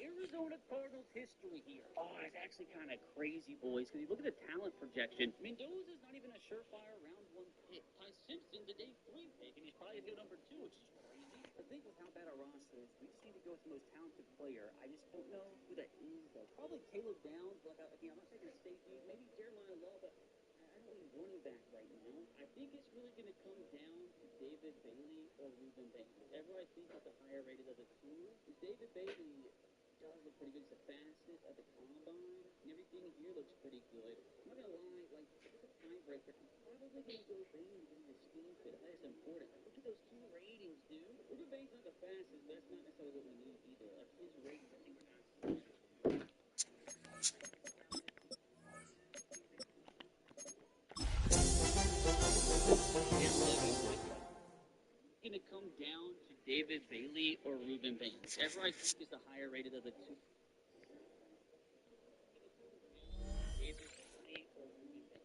Arizona Cardinals history here. Oh, it's actually kind of crazy, boys, because you look at the talent projection. Mendoza's not even a surefire round one pick. Ty Simpson's a day 3 pick, and he's probably going number 2, which is crazy. The thing with how bad our roster is, we just need to go with the most talented player. I just don't know who that is, though. Probably Caleb Downs, but again, I'm not taking a safety. Maybe Jeremiah Law, but I don't need running back right now. I think it's really going to come down to David Bailey or Ruben Bailey. Whoever I think is the higher rated of the two. David Bailey does look pretty good. He's the fastest at the combine, and everything here looks pretty good. I'm not gonna lie, like, it's a tiebreaker. I'm probably gonna go Bailey to the scheme fit. That is important. Look at those 2 ratings, dude. Ruben Bailey's not the fastest, but that's not necessarily what we need either. Like, his ratings, I think, are not. Going to come down to David Bailey or Ruben Bailey. Whichever I think is the higher rated of the two. David Bailey or Ruben Bailey.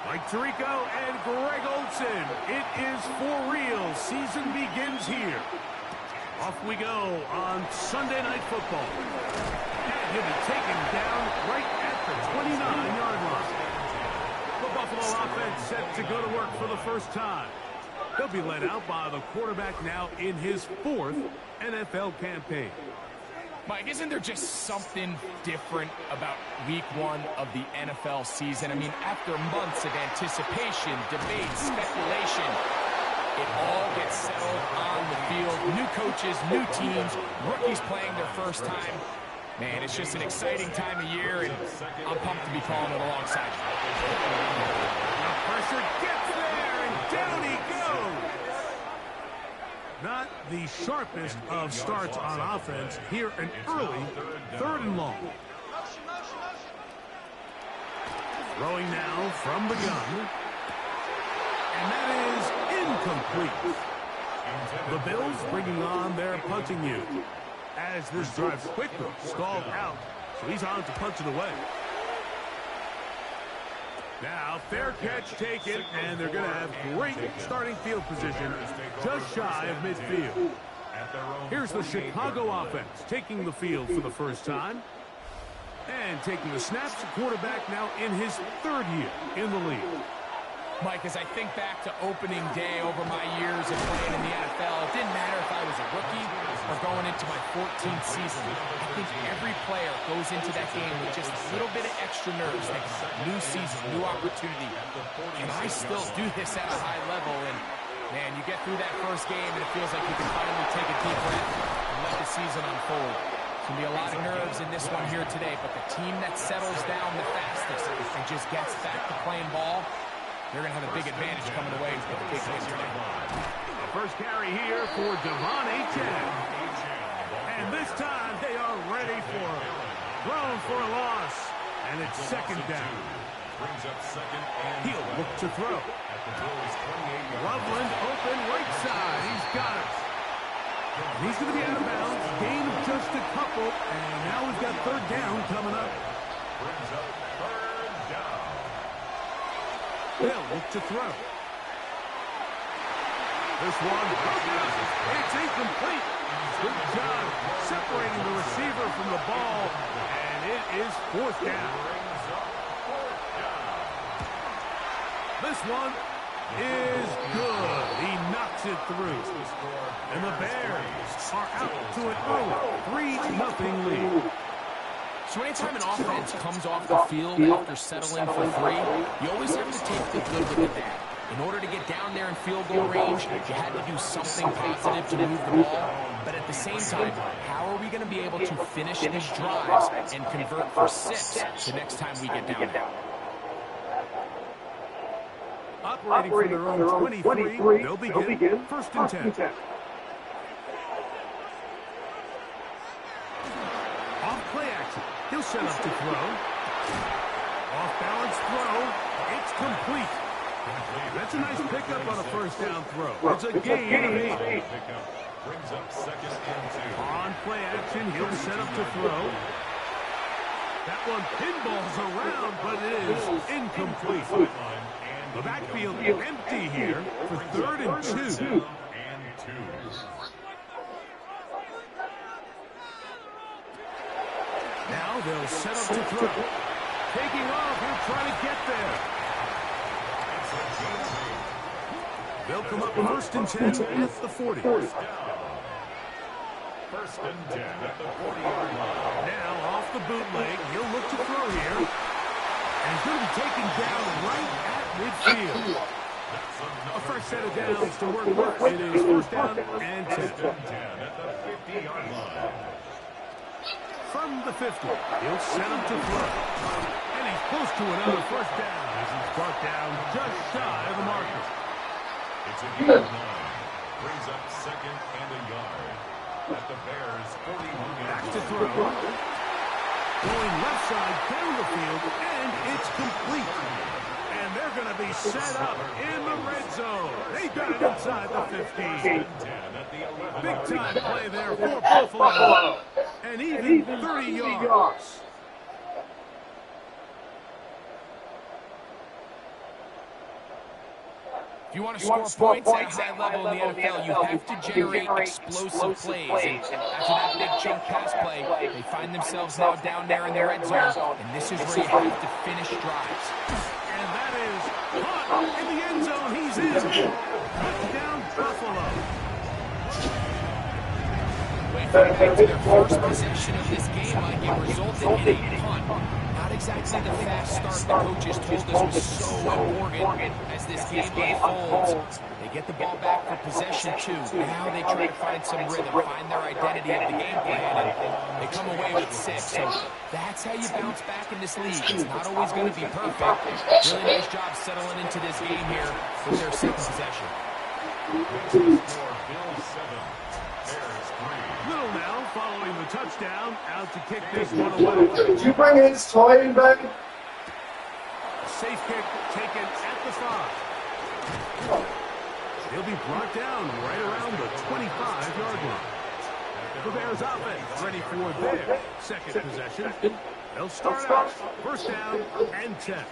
Mike Tirico and Greg Olsen. It is for real. Season begins here. Off we go on Sunday Night Football. And he'll be taken down right at the 29-yard line. The Buffalo offense set to go to work for the first time. He'll be led out by the quarterback now in his 4th NFL campaign. Mike, isn't there just something different about week 1 of the NFL season? I mean, after months of anticipation, debate, speculation, it all gets settled on the field. New coaches, new teams, rookies playing their first time. Man, it's just an exciting time of year, and I'm pumped to be calling it alongside you. The pressure gets there, and down he goes. Not the sharpest of starts on offense. Here an early 3rd and long. Throwing now from the gun. And that is incomplete. The Bills bringing on their punting unit. As this drive quickly stalled out, so he's on to punch it away. Now, fair catch taken, and they're going to have great starting field position just shy of midfield. Here's the Chicago offense taking the field for the first time. And taking the snaps, the quarterback now in his 3rd year in the league. Mike, as I think back to opening day over my years of playing in the NFL, it didn't matter if I was a rookie or going into my 14th season. I think every player goes into that game with just a little bit of extra nerves, thinking about new season, new opportunity. And I still do this at a high level, and man, you get through that first game and it feels like you can finally take a deep breath and let the season unfold. There's going to be a lot of nerves in this one here today, but the team that settles down the fastest and just gets back to playing ball, they're going to have a big advantage coming away with the big wins today. The first carry here for Devon Achane. And this time they are ready for it. Thrown for a loss. And it's 2nd down. He'll look to throw. Loveland open right side. He's got it. And he's going to be out of bounds. Gain of just a couple. And now we've got 3rd down coming up. They'll look to throw. This one, it's incomplete. Good job separating the receiver from the ball, and it is 4th down. This one is good. He knocks it through. And the Bears are out to an early 3-0 lead. So anytime an offense comes off the field after settling for 3, you always have to take the good with the bad. In order to get down there in field goal range, you had to do something positive to move the ball. But at the same time, how are we going to be able to finish these drives and convert for 6 the next time we get down there? Operating from their own 23, they'll begin first and 10. Off play action. He'll set up to throw. Off balance throw. It's complete. That's a nice pickup on a first down throw. It's a gain of 8. Brings up second and 2. On play action, he'll set up to throw. That one pinballs around, but it is incomplete. The backfield empty here for 3rd and 2. Now they'll set up to throw. Taking off, he'll try to get there. They'll come up first and 10 at the 40. First and 10 at the 40-yard line. Now off the bootleg, he'll look to throw here. And he's going to be taken down right at midfield. A fresh set of downs to work with. It is first down and 10. At the 50-yard line. From the 50, he'll set him to throw. And he's close to another first down as he's brought down just shy of the marker. It's a gain of 9. Brings up second and a yard. At the Bears' 41-yard Back to throw. Going left side down the field, and it's complete. And they're going to be set up in the red zone. They got it inside the 15. Big time play there for Buffalo. And even 30 yards. If you want to score points at a high level in the NFL, you have to generate explosive plays. And after that big chunk pass play, they find themselves now down there in the red zone. And this is where you have to finish drives. And that is caught in the end zone. He's in. Touchdown, Buffalo. Wait for back to their first possession of this game, Mike. It resulted in a punt. Not exactly the fast start the coaches told us was so important as this game unfolds. They get the ball back for possession 2. Now they try to find some rhythm, find their identity of the game plan, and they come away with 6. So that's how you bounce back in this league. It's not always going to be perfect. Really nice job settling into this game here with their second possession. Little now following the touchdown, out to kick this one away. Did you bring his toy in, baby? Safe kick taken at the 5. He'll be brought down right around the 25-yard line. The Bears offense ready for their second possession. They'll start out first down and 10.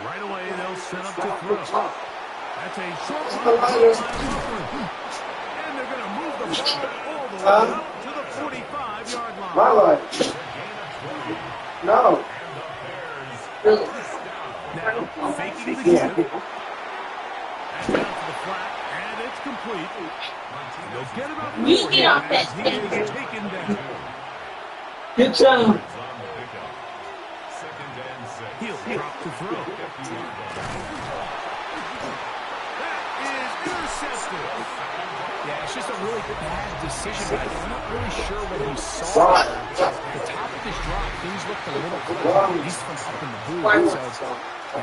Right away, they'll set up to throw. That's a short one. And they're going to move the ball all the way up to the 45-yard line. My life. No. Now, faking the give. That's down to the flat, and it's complete. They'll get about 4 as he is taken down. Good job. He'll drop to throw. That is intercepted. Yeah, it's just a really bad decision, but I'm not really sure what he saw. At the top of his drop, things looked a little close, at least from up in the booth.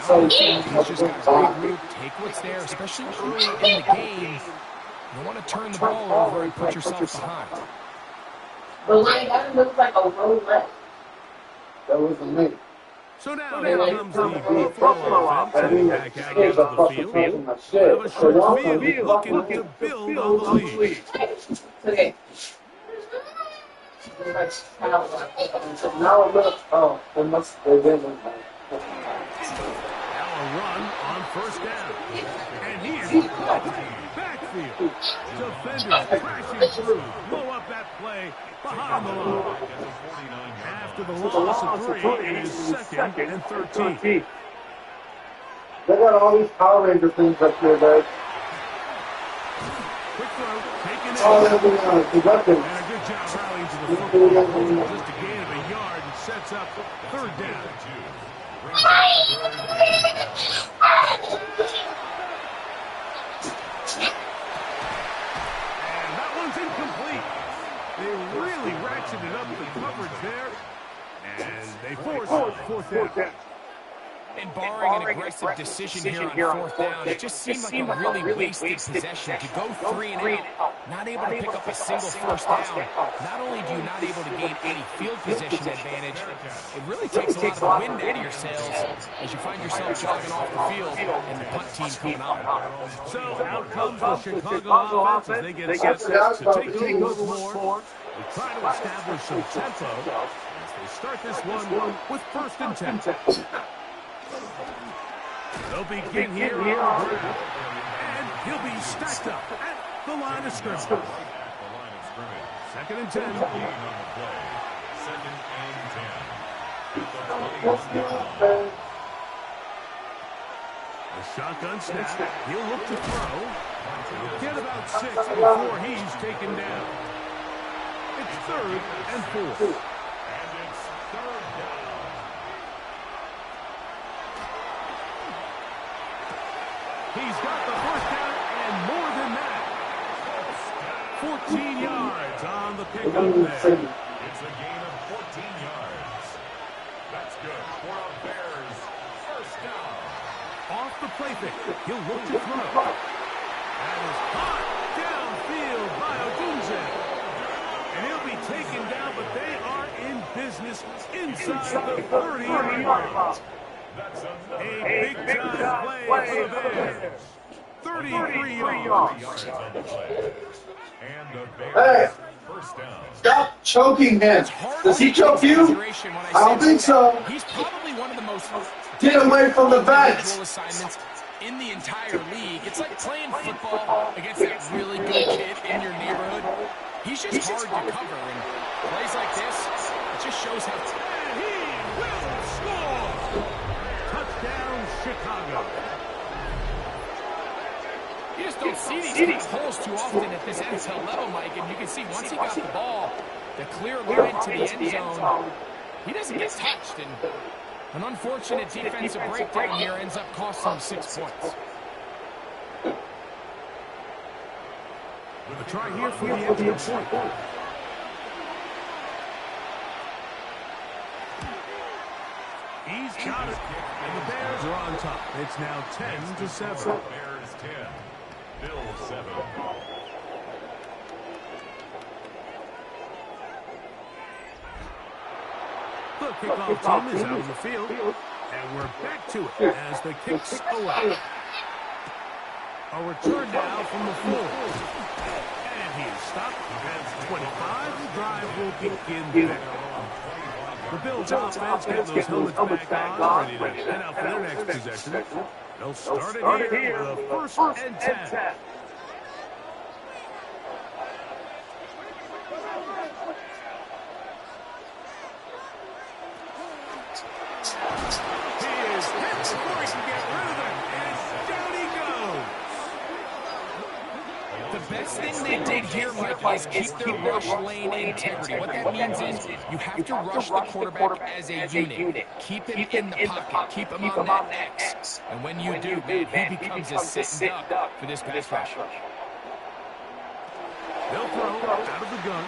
So now he's just got to regroup, take what's there, especially early in the game. You don't want to turn the ball over and put yourself behind. But like, that looks like a low left. That wasn't me. So now here comes the Buffalo offense heading back out into the field. They have a short field looking to build on the lead. Okay. Now look. Oh, they must have been. Now a run on first down. And he is backfield. Defenders crashing through. Blow up that play behind the line. After the loss of 3, it is second and 13. They got all these Power Ranger things up here, guys. Quick throw, taken in. Oh, they're the weapons. And a good job the football. Just a gain of a yard and sets up third down. And that one's incomplete. They really ratcheted up the coverage there. And they force fourth down. And barring an aggressive decision here on fourth down, it just seemed like a really wasted possession to go 3 and out, not able to pick up a single first down. Not only do you not able to gain any field position advantage, it really takes a lot of the wind out of your sails as you find yourself jogging off the field and the punt team coming on. So out comes the Chicago offense as they get set to take things more. They try to establish some tempo as they start this one with 1st and 10. They'll begin here on the ground, and he'll be stacked up at the line of scrimmage. 2nd and 10. On the play. 2nd and 10. The shotgun snap. He'll look to throw. He'll get about 6 before he's taken down. It's 3rd and 4. And it's 3rd down. He's got the 1st down and more than that. 14 yards on the pickup there. It's a gain of 14 yards. That's good for a Bears 1st down. Off the play fake. He'll look to throw. That is hot downfield by Odunze. And he'll be taken down, but they are in business inside the 30-yard line. That's A big-time play for the Bears. 33 yards. on the play. And the Bears 1st down. Stop choking him. Does he choke you? I don't think so. He's probably one of the most Get away from the bench. assignments in the entire league. It's like playing football against that really good kid in your neighborhood. He's just hard to cover, and plays like this, it just shows how... And he will score. Touchdown, Chicago. You just don't see these holes too often at this NFL level, Mike, and you can see once he got the ball, the clear line to the end zone, he doesn't get touched, and an unfortunate defensive breakdown here ends up costing him 6 points. A try here for the extra point. He's got it. And the Bears are on top. It's now 10-7. Bears 10. Bills 7. The kickoff team is out on the field. And we're back to it as the kicks away. A return now from the floor. And he is stopped at 25. The drive will begin there. The Bills offense getting those helmets back on, ready to head out for their next possession. They'll start it here with a 1st and 10. He is hit before he can get rid of it, and down he goes. The best thing they did here, Mike, is keep their rush lane integrity. What that means is you have to rush the quarterback as a unit. Keep him in the pocket. Keep him on that X. And when you do, man, he becomes a sit and duck for this pass rush. They'll throw out of the gun.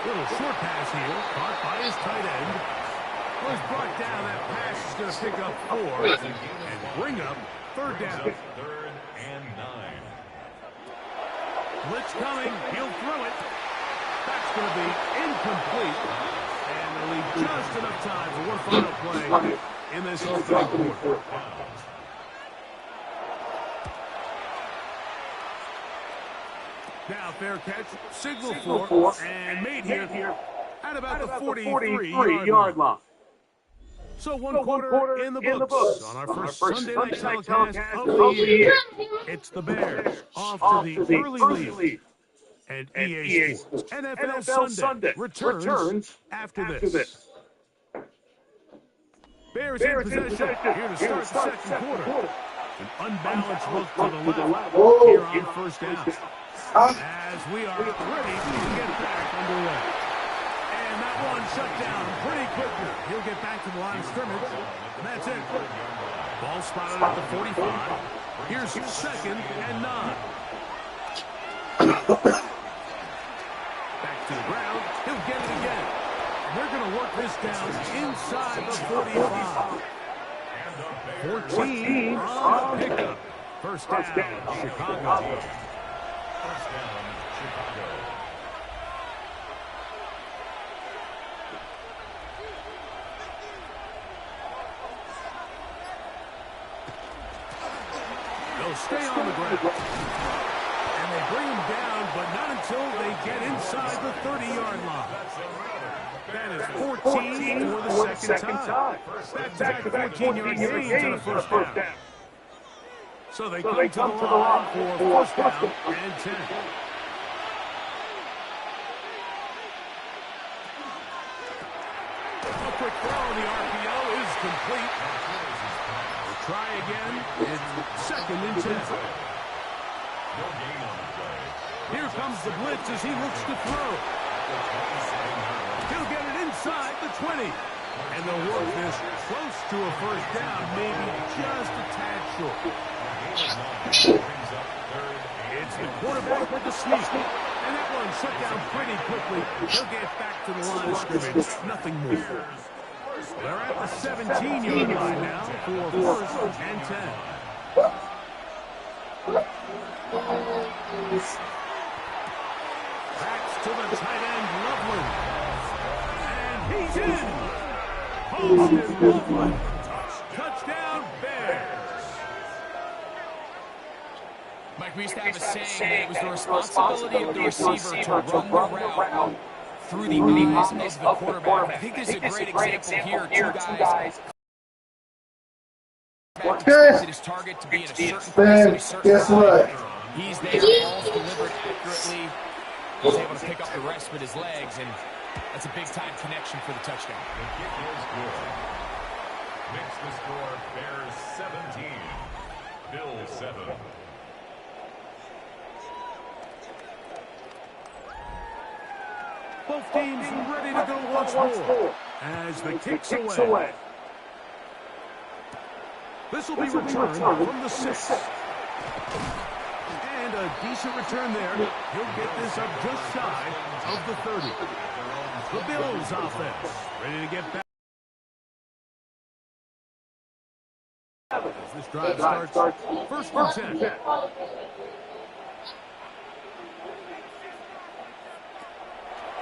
Little short pass here, caught by his tight end. Was brought down. That pass is going to pick up 4 and bring up 3rd down. 3rd and 9. Blitz coming. He'll throw it. That's going to be incomplete. And they'll leave just enough time for one final play in this opening quarter. Now fair catch, signal for, and made here at about the 43-yard line. So one quarter in the books on our first Sunday night telecast of the year. It's the Bears off to the early lead. And EA Sports NFL Sunday returns after this. Bears in possession here to start the second quarter. An unbalanced look to the left here on 1st down. as we are ready to get back underway. And that one shut down pretty quickly. He'll get back to the line of scrimmage. And that's it. Ball spotted at the 45. Here's 2nd and 9. Back to the ground. He'll get it again. They're going to work this down inside the 45. 14 on the pickup. First down, Chicago. First down, Chicago. They'll stay on the ground. And they bring him down, but not until they get inside the 30-yard line. That is 14 for the second time. Back-to-back 14-yard gains and a first down. So they come to the line for first down and 10. A quick throw on the RPO is complete. We'll try again. It's 2nd and 10. Here comes the blitz as he looks to throw. He'll get it inside the 20. And they'll work this close to a first down, maybe just a tad short. It's the quarterback with the sneak. And that one shut down pretty quickly. He'll get back to the line of scrimmage. Nothing more. They're at the 17-yard line now for first and 10. Backs to the tight end, Loveland. And he's in. Holston Loveland. Touchdown, Bears. Mike, we used to have a saying that it was the responsibility of the receiver to run the route through the eyes of the quarterback. I think this is a great example here. Two guys expected his target to be in a certain place at a certain time. He's there, balls delivered accurately. He's able to pick up the rest with his legs, and that's a big-time connection for the touchdown. The kick is good. Makes the score Bears 17, Bills 7. Both teams ready to go once more as the kick's away. This will be returned from the 6. And a decent return there. He'll get this up just shy of the 30. The Bills offense ready to get back. As this drive starts, first and 10.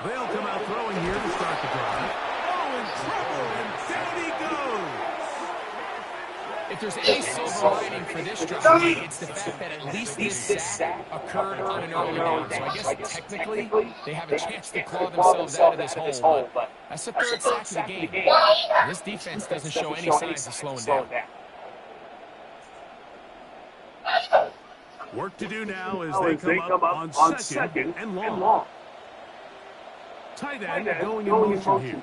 They'll come out throwing here to start the drive. Oh, in trouble, and down he goes. If there's any silver lining for this drive, it's the fact that at least this sack occurred on an early down. So I guess technically they have a chance to claw themselves out of this hole, but that's the 3rd sack of the game. This defense doesn't show any signs of slowing down. Work to do now as they come up on 2nd and long. Tight end going in motion here.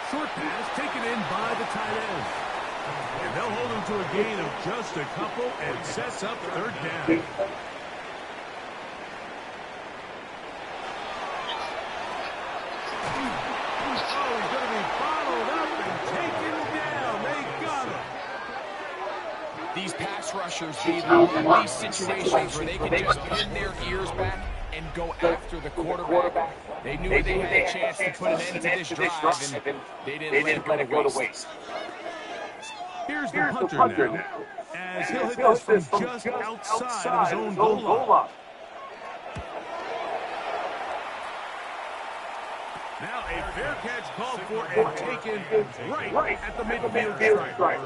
Short pass taken in by the tight end. And they'll hold him to a gain of just a couple and sets up 3rd down. Oh, he's going to be bottled up and taken down. They got him. These pass rushers need these situations where they can just pin their ears back and go after the quarterback. They knew they had a chance to put an end to this drive, and they didn't let it go to waste. Here's the punter now, as he'll hit this from just outside of his own goal line. Now a fair catch called for and taken right at the midfield stripe.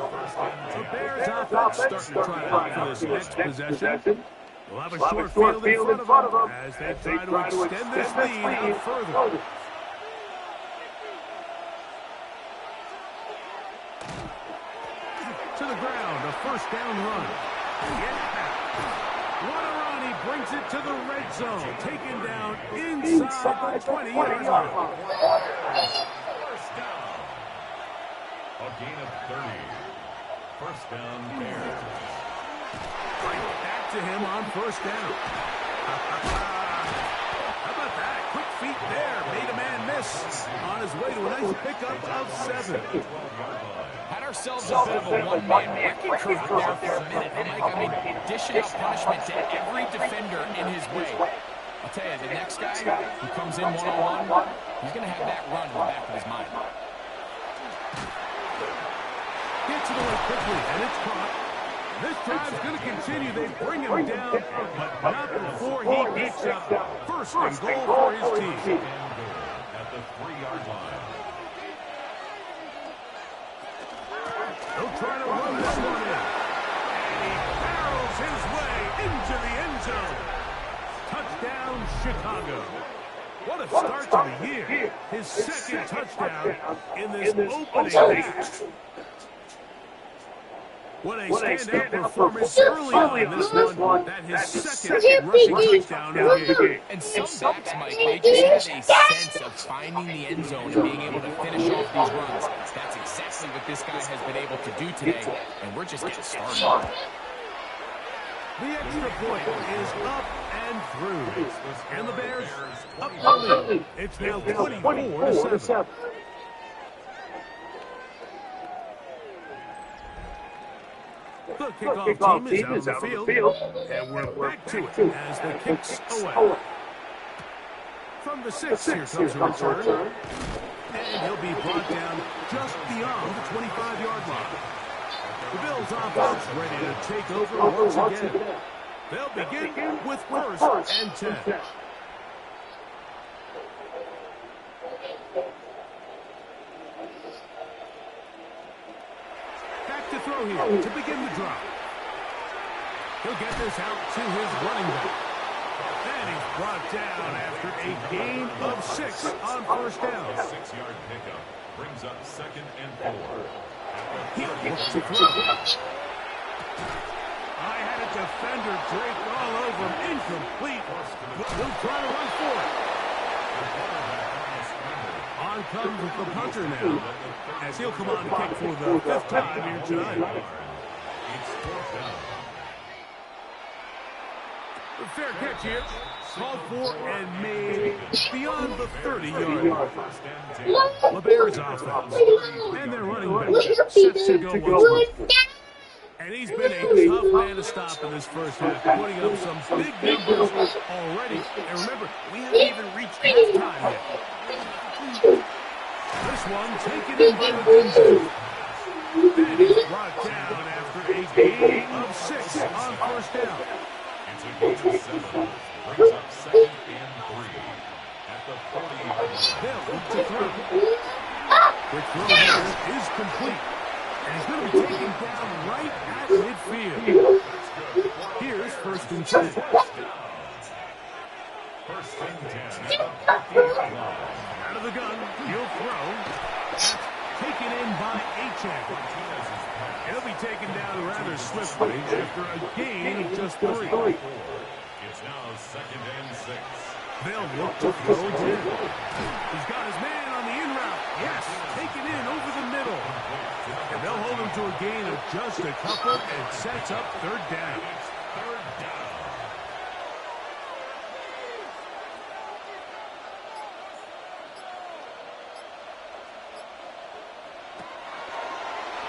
The Bears offense starting to try out for this next possession. We'll have a short field in front of them as they try to extend this lead out further. To the ground, a first down run. Guarani brings it to the red zone, taken down inside the 20-yard line. First down. A gain of 30. First down, Bears. Right back to him on first down. How about that? Quick feet there. Made a man miss. On his way to a nice pickup of 7. Had ourselves a bit of a one-man wrecking crew there for a minute. Mike, dishing out punishment to every defender in his way. I'll tell you, the next guy who comes in one-on-one, he's going to have that run in the back of his mind. Gets it away quickly, and it's caught. This drive's going to continue. They bring him down, but not before he gets up. First and goal for his team. At the 3-yard line. They'll try to run this one in. And he barrels his way into the end zone. Touchdown, Chicago. What a start to the year. His second touchdown in this opening half. What a standout performance early on this one. That his second rushing touchdown of the game. And some backs, Mike, they just have a sense of finding the end zone and being able to finish off these runs. That's exactly what this guy has been able to do today, and we're just getting started. The extra point is up and through. And the Bears up the lead. It's now 24-7. The kickoff team is out on the field, and we're back to it as the kicks away. From the 6, here comes a return, and he'll be brought down just beyond the 25-yard line. The Bills offense ready to take over once again. They'll begin with first and 10. Back to throw here to begin the drive. He'll get this out to his running back. And he's brought down after a gain of 6 on first down. 6-yard pickup brings up 2nd and 4. He looks to throw. I had a defender draped all over him. Incomplete. He'll try to run for it. On comes the punter now, as he'll come on and kick for the 5th time here tonight. It's 4th down. The fair catch here, called for and made beyond the 30-yard line. The Bears offense and their running back sets to go once more. And he's been a tough man to stop in this first half, putting up some big numbers already. And remember, we haven't even reached halftime yet. This one taken in by the Benson. And he's brought down after a gain of 6 on first down. It's a gain of 7. Brings up 2nd and 3. At the 40-yard line. They'll look to throw. Quick throw here is complete. And he's going to be taken down right at midfield. Here's first and 10. First and 10 at the 50-yard line. Out of the gun, he'll throw. Taken in by Achane. He'll be taken down rather swiftly after a gain of just 3. It's now 2nd and 6. They'll look to throw again. He's got his man on the in route. Yes, taken in over the middle. And they'll hold him to a gain of just a couple and sets up 3rd down.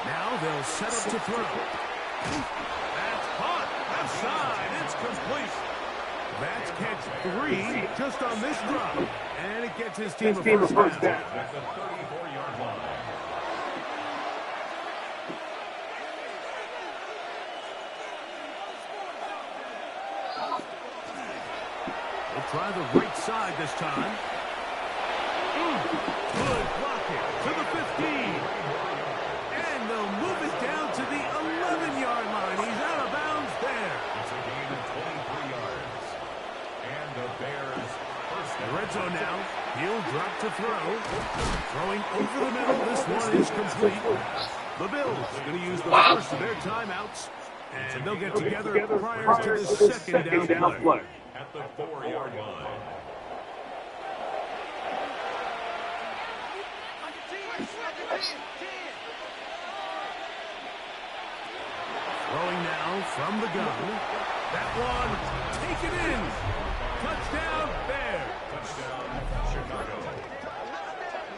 Now they'll set up to throw. That's caught. Outside. It's complete. That's catch 3 just on this drive. And it gets his team a first down. At the 34-yard line. They'll try the right side this time. Good blocking to the 15. And they'll move it down to the 11-yard line. He's out of bounds there. It's a gain of 23 yards. And the Bears first The red zone now. He'll drop to throw. Throwing over the middle. This one is complete. The Bills going to use the first of their timeouts. And they'll get together prior to the second down play. at the 4-yard line. Throwing now from the gun. That one taken in. Touchdown, Bears. Touchdown, Chicago.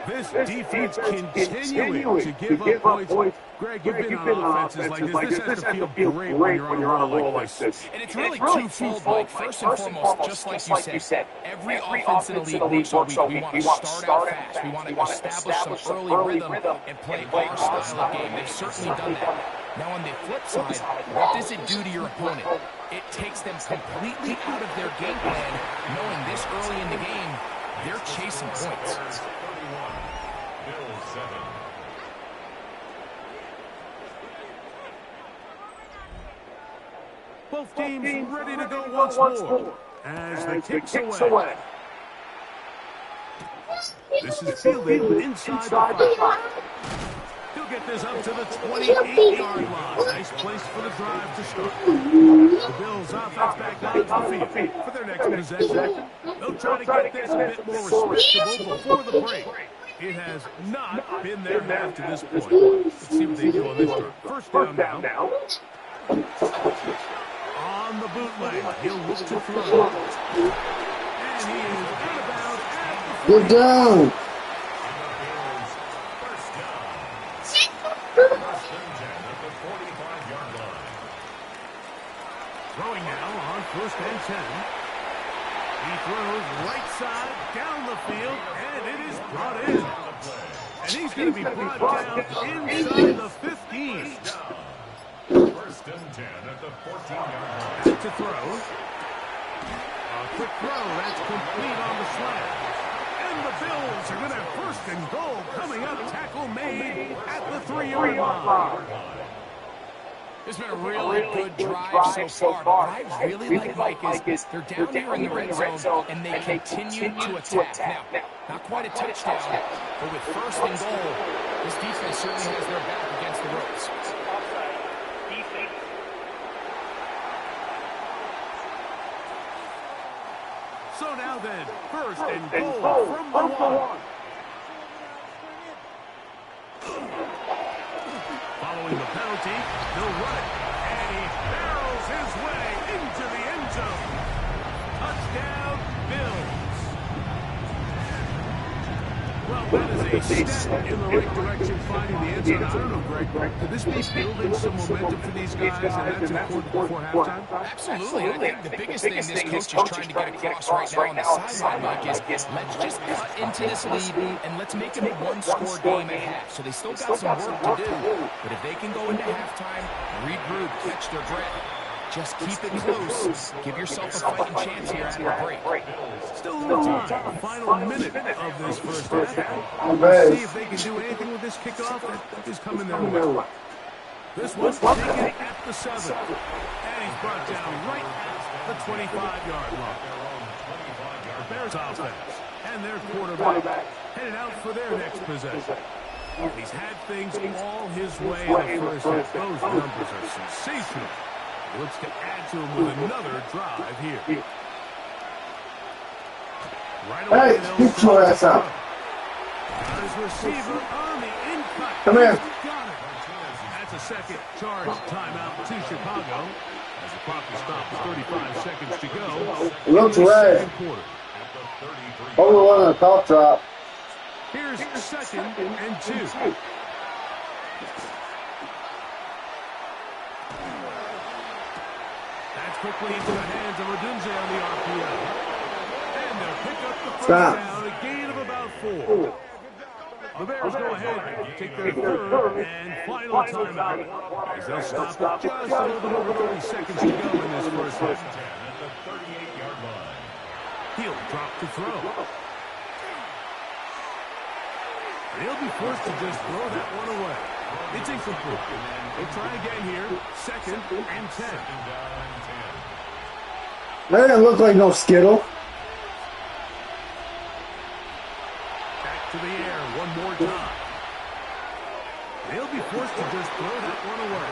This defense continuing to give up points. Greg, you've been on offenses like this. This has to feel great when you're on a roll like this. And it's really twofold, Mike. First and foremost, just like you said, every offense in the league works all week. We want to start out fast. We want to establish some early rhythm and play our style of game. They've certainly done that. Now, on the flip side, what does it do to your opponent? It takes them completely out of their game plan, knowing this early in the game, they're chasing points. 31, Bills 7. Both teams ready to go once more as the kick's away. This is fielded inside the 5. He'll get this up to the 28-yard line. Nice place for the drive to start. The Bills offense back on the field for their next possession. They'll try to get this a bit more respectable before the break. It has not been their half to this point. Let's see what they do on this drive. First down now. On the bootleg, he'll look to throw. And he is out of bounds at the 40. Good down. Throwing now on first and 10. He throws right side down the field, and it is brought in. And he's going to be brought down inside the 15. First and 10 at the 14-yard line. To throw. A quick throw, that's complete on the slant. And the Bills are going to have first and goal coming up. Tackle made at the 3-yard line. It's been a really good drive so far. What I really like, Mike, is they're down here in the red zone, and they continue to attack. Now, not quite a touchdown, but with first and goal, this defense certainly has their back against the ropes. So now then, first and goal from the 1. Following the penalty, he'll run it, and he barrels his way into the end zone. Touchdown, Bills. Well, that is a step in the right direction, finding the end zone. I don't know, Greg, could this be building some momentum for these guys, and that's important before halftime? Absolutely. I think the biggest thing this coach is trying to get across right now on the sideline, Mike, is let's just cut into this lead and let's make it a one-score game at half. So they still got some work to do, but if they can go into halftime, regroup, catch their breath, just keep it close. Give yourself a fighting chance here after a break. Still a little time. Final minute of this first half. Let's see if they can do anything with this kickoff that is coming their way. This one's taken at the 7. And he's brought down right at the 25-yard line. The Bears offense and their quarterback headed out for their next possession. He's had things all his way in the first half. Those numbers are sensational. He looks to add to him with another drive here. Right away, Hey, get your ass out. His receiver on the in-cut. Come here. Got it. That's a second charge timeout to Chicago. As the clock is stopped, 35 seconds to go. Looks red. Second quarter. Over one on the cough drop. Here's second and 2. That's quickly into the hands of Odunze on the RPO. And they'll pick up the first down, a gain of about 4. The Bears go ahead and take their third and final timeout as they'll stop it just a little bit over 30 seconds to go in this first half. At the 38-yard line. He'll drop to throw. He'll be forced to just throw that one away. It's incomplete. They'll try again here. Second and 10. That doesn't look like no Skittle. Back to the air one more time. They'll be forced to just throw that one away.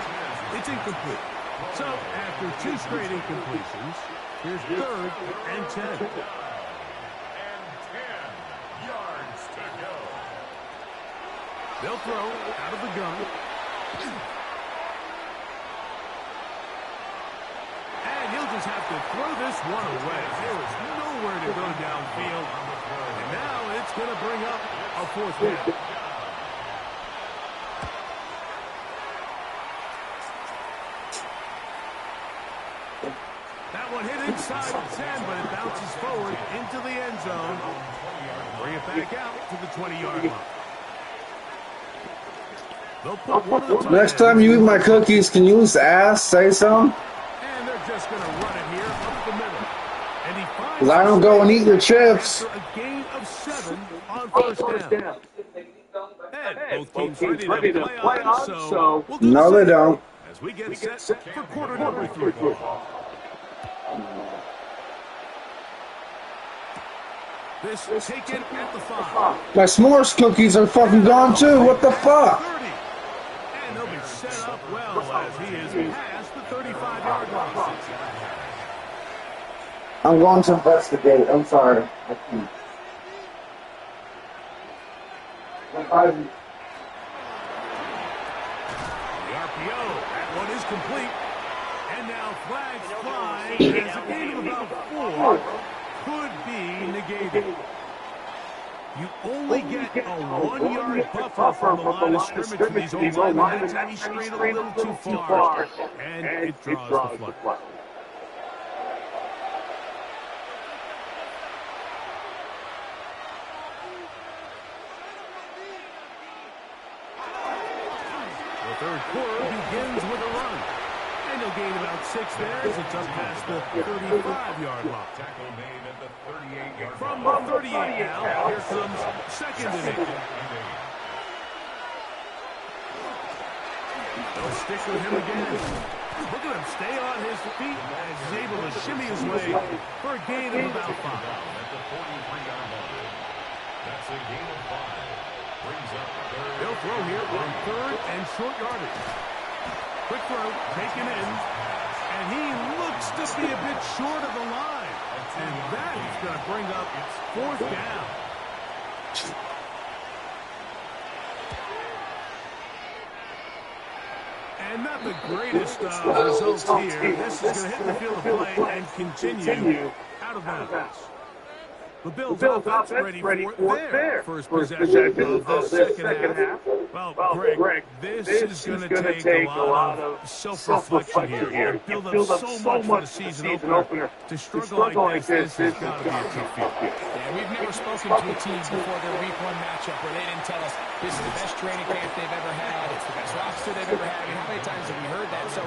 It's incomplete. So, after 2 straight incompletions, here's third and 10. And 10 yards to go. They'll throw out of the gun. to throw this one away. There was nowhere to go downfield. And now it's going to bring up a 4th down. That one hit inside the 10, but it bounces forward into the end zone. Bring it back out to the 20-yard line. They'll put one of the Next time you eat my cookies, can you just say something? And they're just going to run it here up the middle. And he finds Because I don't go and eat your chips. after a gain of 7 on 1st down. And both teams ready to play on, so we'll do No, the they same don't. as we get set for quarter number 3. This taken at the 5. My s'mores cookies are fucking gone too. What the fuck? 30. And they'll be set up well as he is past the 35-yard line. I'm going to investigate. I'm sorry. The RPO, that one is complete. And now flags fly as a gain of about 4 could be negated. You only get a 1-yard buffer from the line of scrimmage for these O-linemen. That's how he strayed a little too far, and it draws the flag. The third quarter begins with a run. And they'll gain about 6 there as it's up past the 35-yard line. Tackle made at the 38-yard From line. the 38 now, here comes 2nd and 8. They'll stick with him again. Look at him stay on his feet as he's able to shimmy his way for a gain of about 5. At the 43-yard line. That's a gain of 5. Brings up 3rd. They'll throw here on 3rd and short yardage. Quick throw, taken in, and he looks to be a bit short of the line. And that is going to bring up 4th down. And not the greatest results here. This is going to hit the field of play and continue out of bounds. The Bills offense ready for their first possession of the second half. Well, Greg, this is going to take a lot of self-reflection here. You build up so much for the season opener. To struggle like this has got to be a tough field. Yeah, we've never spoken to a team before their week 1 matchup where they didn't tell us this is the best training camp they've ever had, it's the best roster they've ever had. I mean, how many times have we heard that? So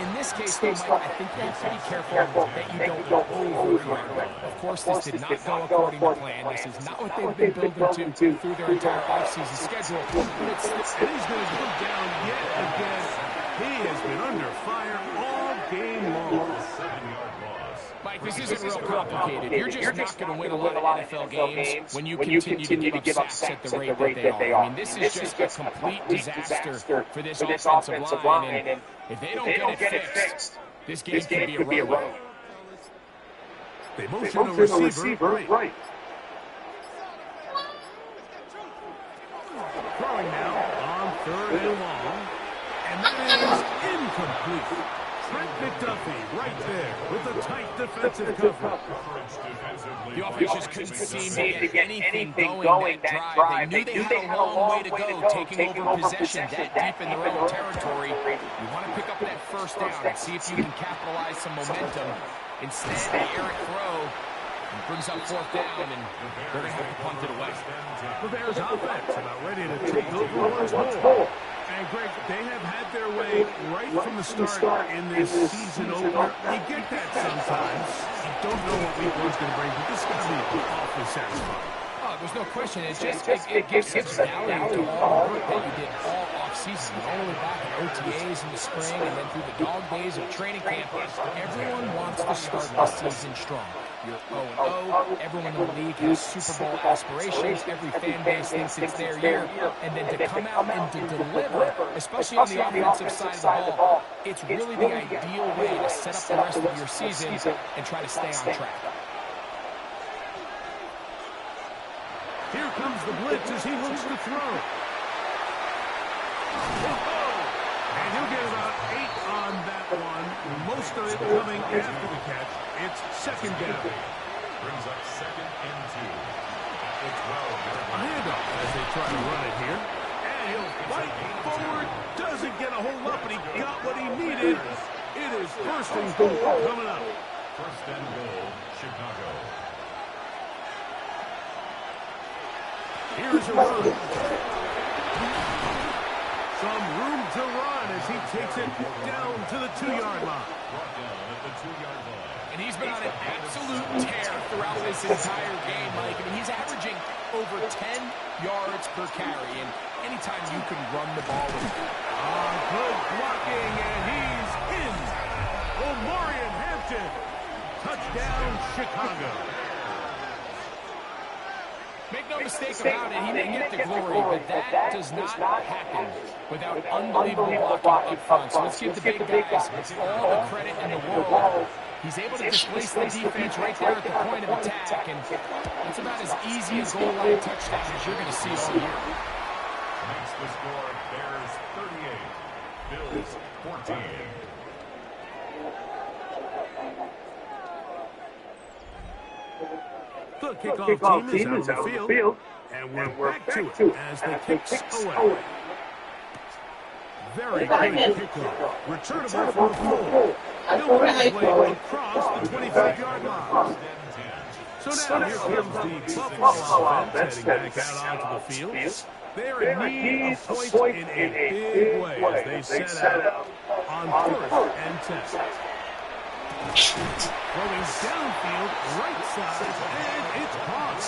in this case, though, Mike, I think you have to be careful that you don't overreact. Of course, this did not go according to plan. This is not what they've been building to through their entire offseason schedule. And he's going to come down yet again. He has been under fire all game long. 7-yard loss. Mike, this isn't real complicated. You're just not going to win a lot of NFL games when you continue to give up sacks at the rate that they are. I mean, this is just a complete disaster for this offensive line. And if they don't get it fixed, this game could be a road. They motion the receiver right. Throwing now on 3rd and long. And that is incomplete. Trent McDuffie right there with a tight defensive coverage. The offense just couldn't seem to get anything going that drive. They knew they had a long way to go, taking over possession that deep in their own territory. You want to pick up that 1st down and see if you can capitalize some momentum. Instead, the errant throw brings up 4th down, and they're going to have to punt it away. The Bears offense about ready to take over once more. And, Greg, they have had their way right from the start in this season opener. You get that sometimes. You don't know what week 1's going to bring, but this is going to be awfully satisfying. Oh, there's no question. It gives some reality to all the work that you did all offseason, all the way back in OTAs in the spring and then through the dog days of training camp. Everyone wants to start the season strong. You're 0-0. Everyone in the league has Super Bowl aspirations. Every fan base thinks it's their year. And then to come out and to deliver, especially on the offensive side of the ball, it's really the ideal way to set up the rest of your season and try to stay on track. Here comes the blitz as he looks to throw. And he'll get about 8 on that one. Most of it coming after the catch. It's second down. Brings up second and 2. At the 12-yard A line. handoff as they try to run it here. And he'll fight forward. Doesn't get a hold up, but he got what he needed. It is first and goal coming up. First and goal, Chicago. Here's a run. Some room to run as he takes it down to the 2-yard line. Brought down at the 2-yard line. And he's been on an absolute tear throughout this entire game, Mike. I mean, he's averaging over 10 yards per carry. And anytime you can run the ball with Good blocking, and he's in. Omarion Hampton. Touchdown, Chicago. Make no mistake about it, he may get the glory, but that does not happen without unbelievable blocking up front. So let's give the big guys all the credit in the world. He's able to displace the defense right there at the point of attack, and it's about as easy a goal line touchdown as you're going to see all year. Makes the score Bears 38, Bills 14. The kickoff team is out on the field, and we're back to it as the kicks away. Very good kickoff. Returnable for 4. He'll play across the 25-yard line. So now here comes the Buffalo offense heading back out onto the field. They're in need of points in a big way as they set out on 1st and 10. Going downfield, right side, and it's caught.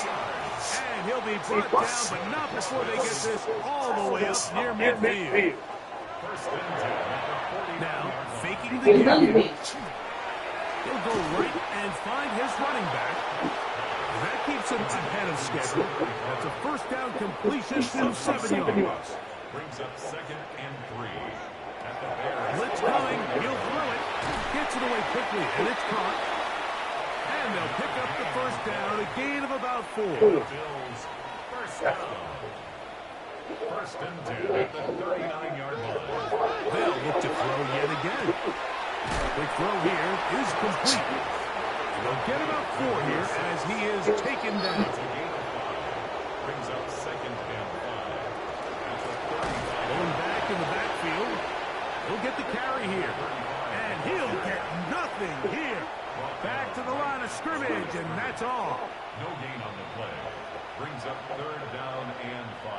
And he'll be brought down, but not before they get this all the way up near midfield. Now, faking the give. He'll go right and find his running back. That keeps him ahead of schedule. That's a first down completion of 7 yards. Brings up second and 3. At the Bears. Blitz coming. He'll throw it. Gets it away quickly, and it's caught. And they'll pick up the first down, a gain of about 4. Bills first down. First and 10 at the 39-yard line. They'll look to throw yet again. The throw here is complete. They'll get about 4 here as he is taken down. It's a gain of 5. Brings up second and 5. At the 35. Going back in the backfield. He'll get the carry here. And he'll get nothing here. Back to the line of scrimmage, and that's all. No gain on the play. Brings up third down and 5.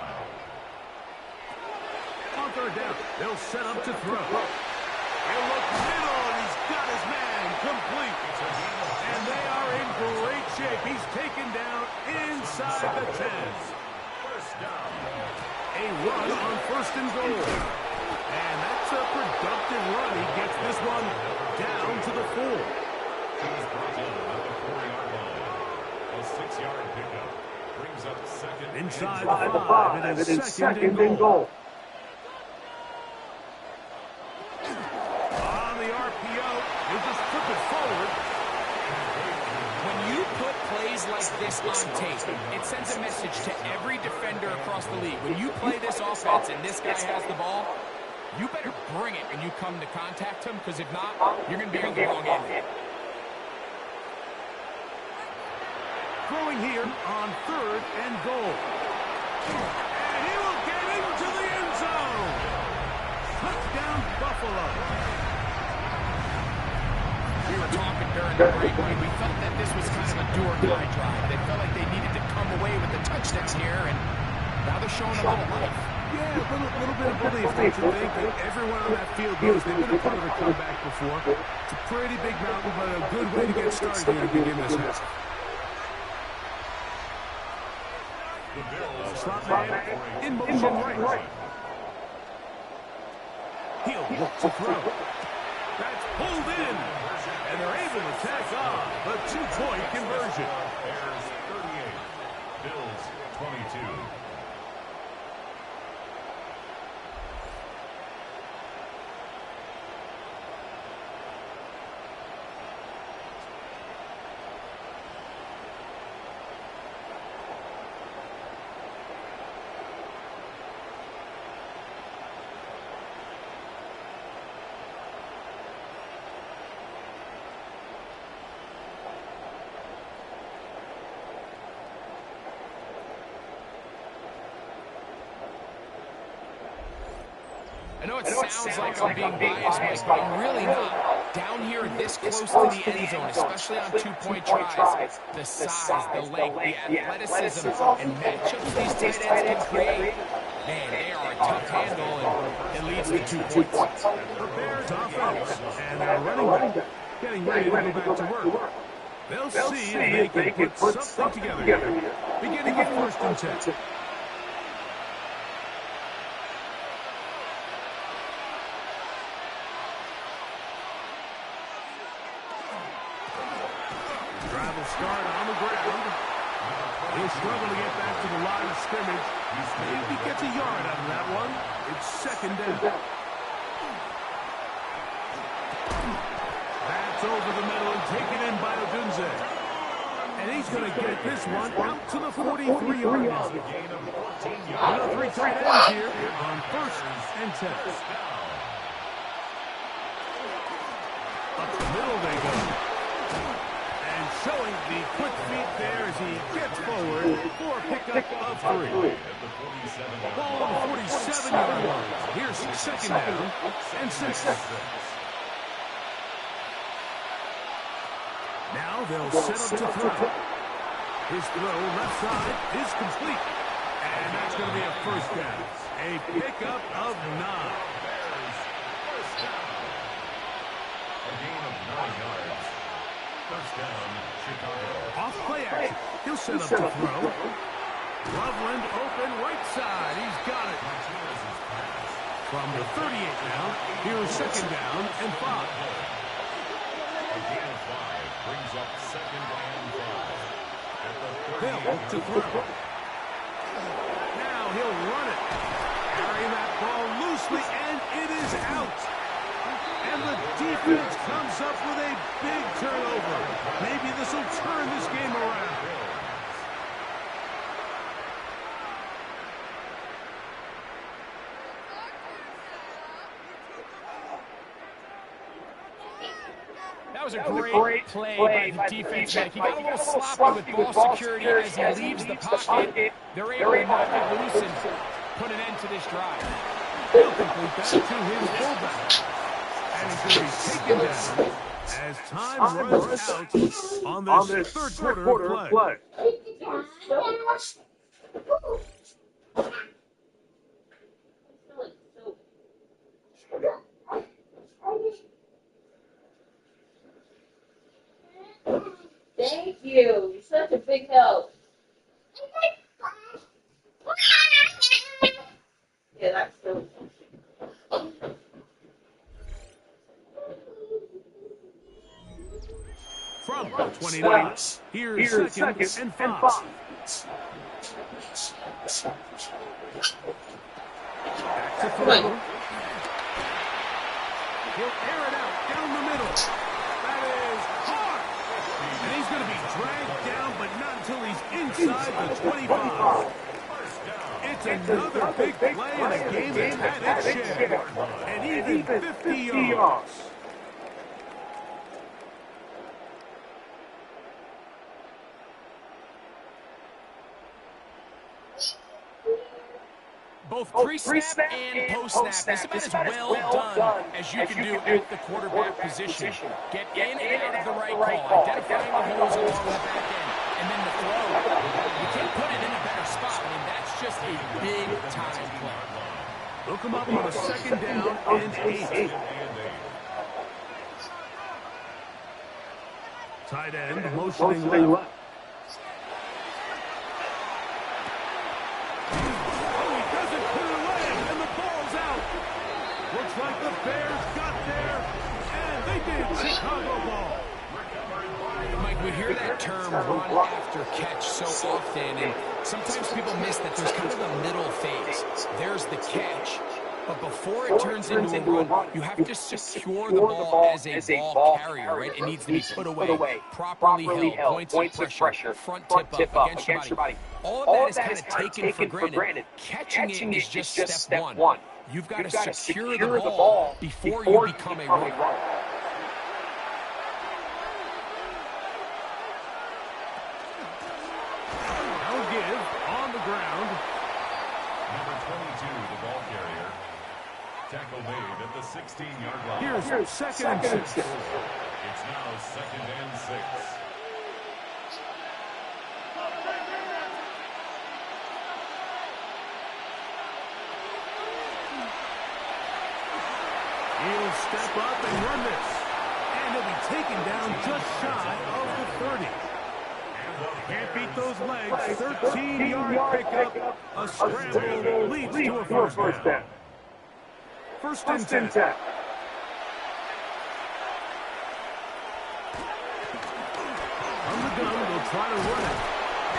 On third down, they'll set up to throw. He'll look middle, and he's got his man complete. And they are in great shape. He's taken down inside the 10. First down. A run on first and goal. And that's a productive run. He gets this one down to the 4. He's brought down at the 4-yard line. A 6-yard pickup. Brings up second Inside and the 5, it is second and goal. On the RPO, he'll just flip it forward. When you put plays like this on tape, it sends a message to every defender across the league. When you play this offense and this guy has the ball, you better bring it when you come to contact him, because if not, you're going to be on the wrong end. Throwing here on third and goal. And he will get into the end zone. Touchdown, Buffalo. We were talking during the break, Wayne. We felt that this was kind of a do-or-die drive. They felt like they needed to come away with the touchdown here, and now they're showing a little life. Yeah, a little bit of belief, don't you think? That everyone on that field knows they've been a part of a comeback before. It's a pretty big mountain, but a good way to get started here to begin this half. the Bills. Slot man in motion right. He'll look to throw. That's pulled in. And they're able to tack on the 2-point conversion. Bears 38, Bills 22. I know it sounds like I'm being biased, Mike, but I'm really not. Down here, this close to the end zone, especially on two-point tries, the size, the length, the athleticism, and matchups these tight ends can create, man, they are a tough handle, and it leads to 2 points. The Bears offense and their running back getting ready to go back to work. They'll see if they can put something together here. Beginning with 1st and 10. Drive will start on the ground. He'll struggle to get back to the line of scrimmage. Maybe gets a yard out of that one. It's 2nd down. That's over the middle and taken in by Odunze. And he's going to get this one out to the 43-yard line. Another 3 tight ends here on 1st and 10. Up the middle they go. And showing the quick feet there as he gets forward for a pickup of 3. Ball on the 47-yard line. Here's 2nd down and 6. Now they'll set up to throw. His throw left side is complete. And that's going to be a 1st down. A pickup of 9. A gain of 9 yards. 1st down, Chicago. Off play action. He'll set up to throw. Loveland open right side. He's got it. From the 38 now, here's 2nd down and 5. A gain of 5 brings up 2nd and 5. At the Hill to throw. Now he'll run it. Carrying that ball loosely, and it is out. And the defense comes up with a big turnover. Maybe this will turn this game around. That was a great play by the defense. He got a little sloppy with ball security as he leaves the pocket. They're able to knock it loose and put an end to this drive. He'll complete that to his fullback. And he's going to be taken down as time runs out on this third quarter of play. Thank you. You're such a big help. Yeah, that's so. From 29, here's 2nd and 5. Back to throw. He'll air it out down the middle. That is hard. And he's going to be dragged down, but not until he's inside the 25. It's another big play in a game that's had its share. And even 50 yards. Both pre-snap and post-snap. It's about as well done as you can do at the quarterback position. Get in and out of the right call, identifying the holes along the back end, and then the throw. You can't put it in a better spot. I mean, that's just a big-time play. Look him up on a 2nd down and 8. Tight end motioning left. Like the Bears got there, and they did. Chicago ball. Mike, we hear that term run after catch so often, and sometimes people miss that there's kind of a middle phase. There's the catch, but before it turns into a run, you have to secure the ball as a ball carrier, right? It needs to be put away, properly held, points of pressure, front tip up against your body. All of that is kind of taken for granted. Catching it is just step one. You've got to secure the ball before you become a runner. Now give on the ground. Number 22, the ball carrier. Tackle made at the 16-yard line. Here's second and 6. It's now 2nd and 6. He'll step up and run this. And he'll be taken down just shy of the 30. Can't beat those legs. 13-yard pickup. A scramble leads to a first down. First and 10. From the gun, they'll try to run it.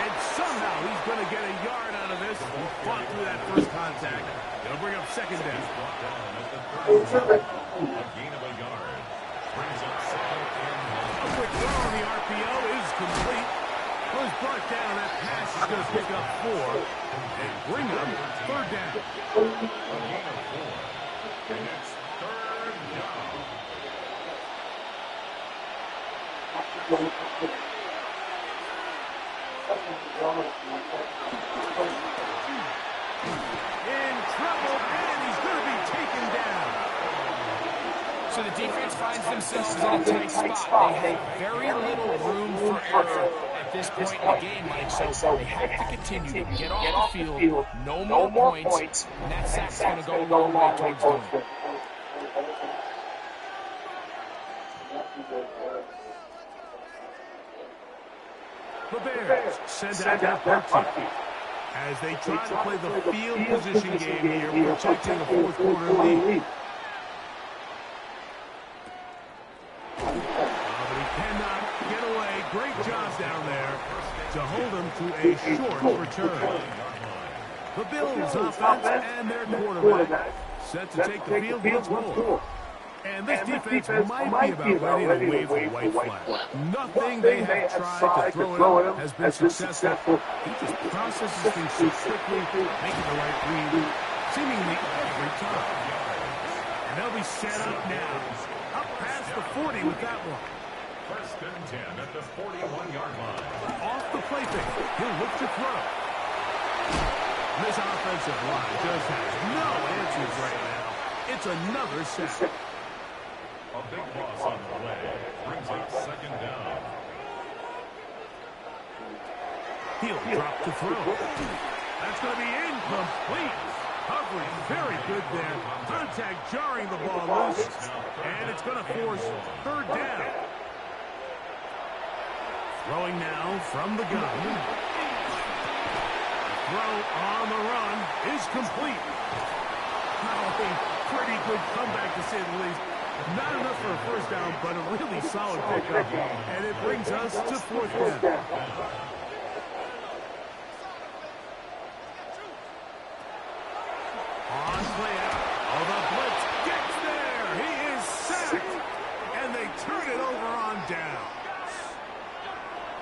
And somehow he's going to get a yard out of this. He fought through that first contact. They'll bring up second down. A gain of a yard. Brings up 2nd and 1. A quick throw on the RPO is complete. Was brought down. That pass is going to pick up 4 and bring up third down. A gain of 4. And it's 3rd down. In trouble, and he's going to be taken down. So the defense finds themselves in a tight spot. They have very little room for error at this point in the game, Mike. So they have to continue to get off the field, no more points, and that sack's going to go a long way towards doing it. The Bears send out their punt team as they try to play the field position game here, protecting a fourth quarter lead. But he cannot get away. Great job down there to hold him to a short return. The Bills offense and their quarterback set to take the field once more. And this defense might be about ready to wave the white flag. Nothing they have tried to throw at him has been successful. He just processes things so quickly, making the right read, seemingly every time. And they'll be set up now. Up past the 40 with that one. 1st and 10 at the 41-yard line. Off the play fake. He'll look to throw. This offensive line just has no answers right now. It's another sack. A big loss on the play. Brings up 2nd down. He'll drop to throw. That's going to be incomplete. Coverage very good there. Contact jarring the ball loose. And it's going to force third down. Throwing now from the gun. Throw on the run is complete. Pretty good comeback to say the least. Not enough for a first down, but a really solid pickup. And it brings us to fourth down. On play out. Oh, the blitz gets there. He is sacked. And they turn it over on down.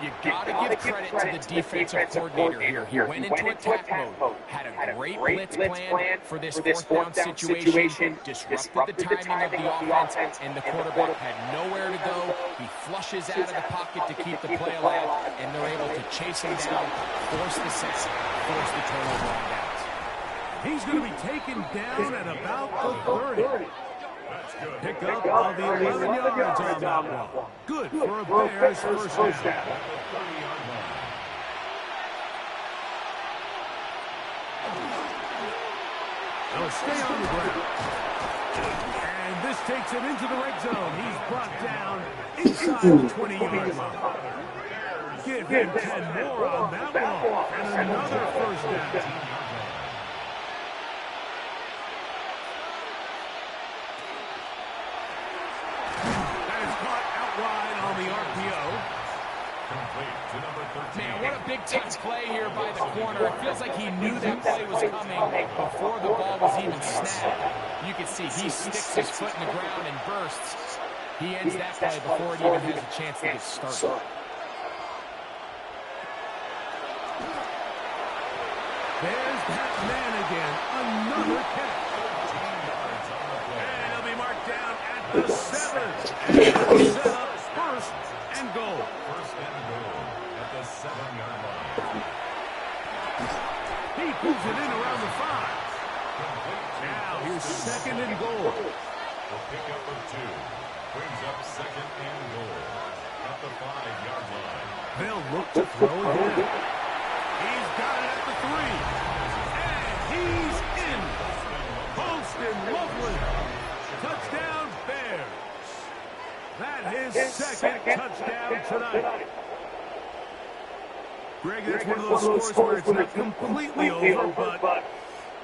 You got to give credit to the defensive coordinator here. He went into attack mode, had a great blitz plan for this fourth down situation, disrupted the timing of the offense, and the quarterback had nowhere to go. He flushes out of the pocket to keep the play alive, and they're able to chase him down, force the sack, force the turnover on downs. He's going to be taken down at about the 30. Pick up of the 11 yards on that one. Good for a Bears first down. They'll stay on the ground. And this takes him into the red zone. He's brought down inside the 20-yard line. Give him 10 more on that one. And another first down. Man, what a big-time play here by the corner. It feels like he knew that play was coming before the ball was even snapped. You can see he sticks his foot in the ground and bursts. He ends that play before it even has a chance to get started. There's that man again. Another catch. And he'll be marked down at the 7. And set up first and goal. First and goal at the 7-yard line. He moves it in around the 5. Now here's second and goal. The pickup of 2 brings up second and goal at the 5-yard line. They'll look to throw again. He's got it at the 3. And he's in. Holston Loveland. Touchdown Bears. That his second touchdown tonight. Greg, that's one of those scores where it's not completely over, but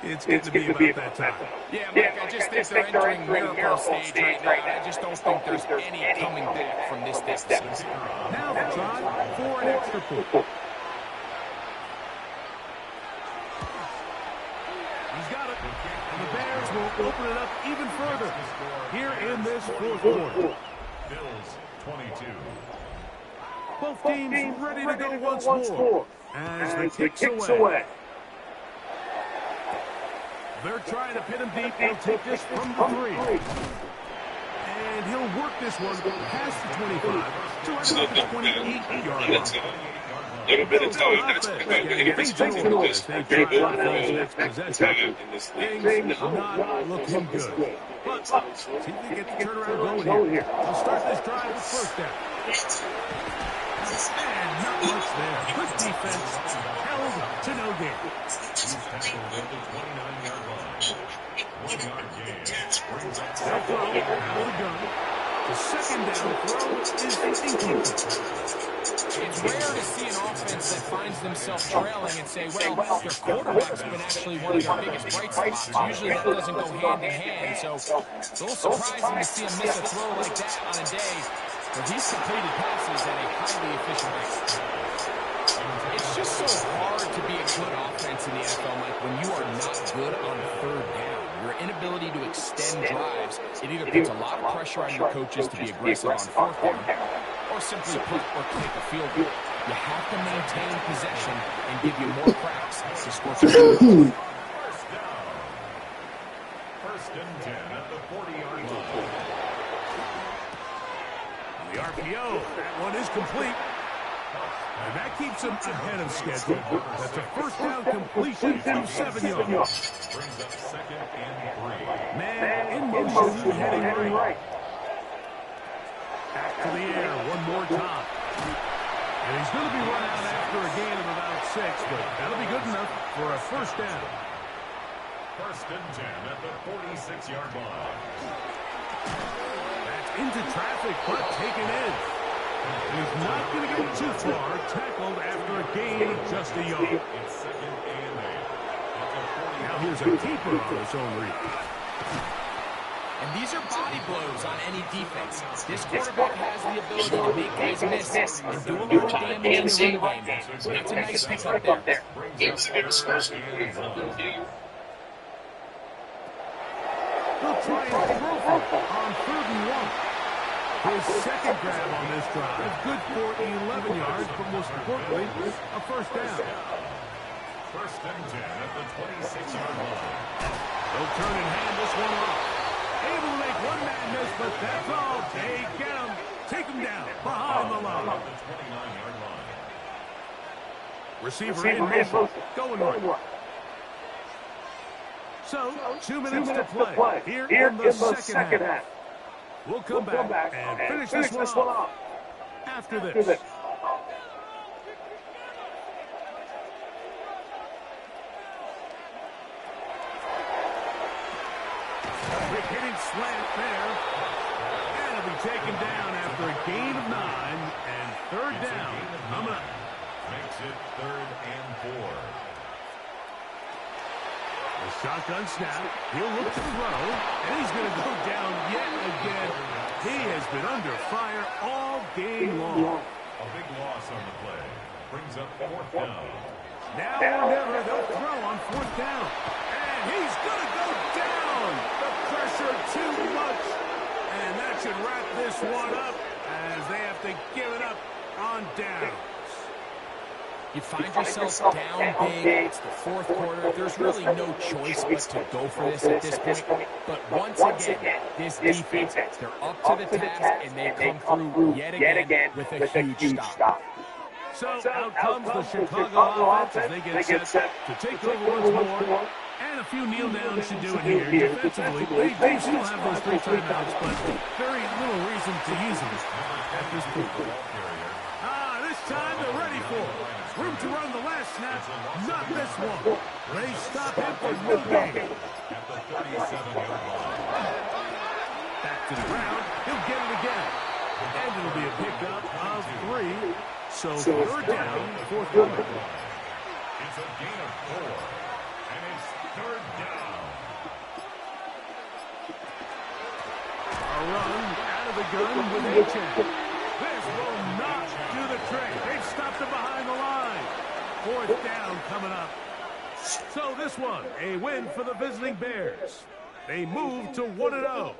it's going to be about that time. Yeah, Mike, I just think they're entering miracle stage right now. I just don't think there's any coming back from this deficit. Now the try for an extra point. He's got it. And the Bears will open it up even further here in this fourth quarter. Bills 22. Both teams ready to go once more as the kick's away. They're trying to pin him deep. He'll take this from the 3. And he'll work this one past the 25 to about the 28-yard line. Little bit of time. That's Things expected because they try to finish next possession. Things not looking good. But see if they get the turnaround going here. They'll start this drive with first down. And not much there. Good defense. Held to no gain. He's tackled at the 29-yard line. 1-yard gain. Brings up They'll throw out of the gun. The second down throw is incomplete. It's rare to see an offense that finds themselves trailing and say, well, their quarterback's been actually one of their biggest bright spots. Usually that doesn't go hand in hand. So it's a little surprising to see him miss a throw like that on a day where he's completed passes at a highly efficient rate. It's just so hard to be a good offense in the NFL, Mike, when you are not good on third down. Your inability to extend drives, it either puts a lot of pressure on your coaches to be aggressive on fourth down, or simply put or kick a field goal. You have to maintain possession and give you more cracks to score some points. First and 10 at the 40-yard line. The RPO, that one is complete. And that keeps him ahead of schedule. That's a first down completion from 7 yards. Brings up second and 3. Man in motion, heading right. Back to the air one more time. And he's going to be run out after a gain of about 6, but that'll be good enough for a first down. First and 10 at the 46-yard line. That's into traffic, but taken in. He's not going to go too far. Tackled after a gain of just a yard. It's second and 8. At the 40. Now here's a keeper on his own read. And these are body blows on any defense. This quarterback has the ability to make guys miss and do a little damage in the run game. So that's a nice pickup there. He'll try and throw on 3rd and 1. His second grab on this drive. Good for 11 yards, but most importantly, a first down. First and 10 at the 26-yard line. They'll turn and hand this one off. Able to make one man miss, but that's all. They get him. Take him down behind the line. At the 29-yard line. Receiver in motion. Going right. So, 2 minutes to play here in the second half. We'll come back and finish this one off after this. Quick hitting slant there. And it'll be taken down after a gain of 9 and 3rd down. Coming up. Makes it 3rd and 4. The shotgun snap. He'll look to throw, and he's going to go down yet again. He has been under fire all game long. A big loss on the play. Brings up 4th down. Now or never, they'll throw on 4th down. And he's going to go down. The pressure too much. And that should wrap this one up as they have to give it up on downs. You find yourself down big, it's the 4th quarter, there's really no choice but to go for this at this point. But once again, this defense, they're up to the task, and they come through yet again with a huge stop. So out comes the Chicago offense as they get set to take over once more. And a few kneel downs should do it here. Defensively, they do still have those 3 timeouts, but very little reason to use them at this point. This time they're ready for it. Room to run the last snap, not this one. They stop him for no gain. At the 37-yard line. Back to the ground, he'll get it again. And it'll be a pickup of 3. So 3rd down, 4th quarter. It's a gain of 4. And it's 3rd down. A run out of the gun with Achane. This will not do the trick. They've stopped him behind the line. 4th down coming up. So this one, a win for the visiting Bears. They move to 1-0.